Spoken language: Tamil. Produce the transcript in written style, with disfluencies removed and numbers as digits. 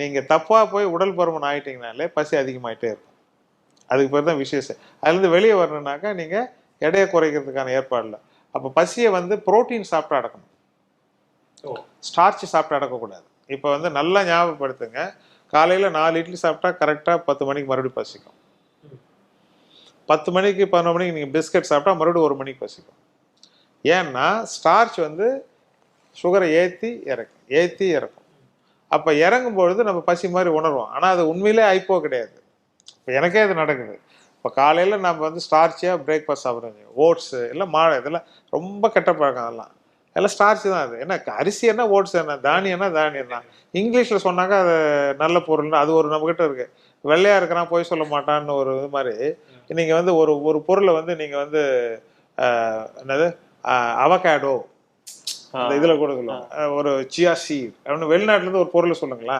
நீங்கள் தப்பாக போய் உடல் பருமன் ஆகிட்டீங்கனாலே பசி அதிகமாகிட்டே இருக்கும். அதுக்கு பேர் தான் விசேஷம். அதுலேருந்து வெளியே வரணுன்னாக்கா நீங்கள் எடையை குறைக்கிறதுக்கான ஏற்பாடு இல்லை. அப்போ பசியை வந்து புரோட்டீன் சாப்பிட்டு அடக்கணும், ஸ்டார்ச் சாப்பிட்டு அடக்கக்கூடாது. இப்போ வந்து நல்லா ஞாபகப்படுத்துங்க, காலையில் 4 இட்லி சாப்பிட்டா கரெக்டாக 10 மணிக்கு மறுபடியும் பசிக்கும். 10 மணிக்கு 11 மணிக்கு நீங்கள் பிஸ்கட் சாப்பிட்டா மறுபடியும் 1 மணிக்கு பசிக்கும். ஏன்னா ஸ்டார்ச் வந்து சுகரை ஏற்றி இறக்கும். அப்போ இறங்கும்பொழுது நம்ம பசி மாதிரி உணர்வோம். ஆனால் அது உண்மையிலே ஐப்போ கிடையாது. இப்போ எனக்கே அது நடக்குது. இப்போ காலையில் நம்ம வந்து ஸ்டார்ச்சியாக பிரேக்ஃபாஸ்ட் சாப்பிட்றோம், ஓட்ஸு இல்லை மாழை, இதெல்லாம் ரொம்ப கெட்ட பழக்கம். அதெல்லாம் எல்லாம் ஸ்டார்ச் தான். அது என்ன அரிசி என்ன ஓட்ஸ் என்ன தானியம்னா தானியம் தான். இங்கிலீஷில் சொன்னாக்கா அது நல்ல பொருள்னு அது ஒரு நம்மக்கிட்ட இருக்குது. வெள்ளையாக இருக்கிறான் போய் சொல்ல மாட்டான்னு ஒரு இது மாதிரி. நீங்கள் வந்து ஒரு பொருளை வந்து நீங்கள் வந்து என்னது அவகாடோ அந்த இதில் கூட சொல்லுவாங்க, ஒரு சியா சீட் அப்படின்னு வெளிநாட்டிலேருந்து ஒரு பொருளை சொல்லுங்களா,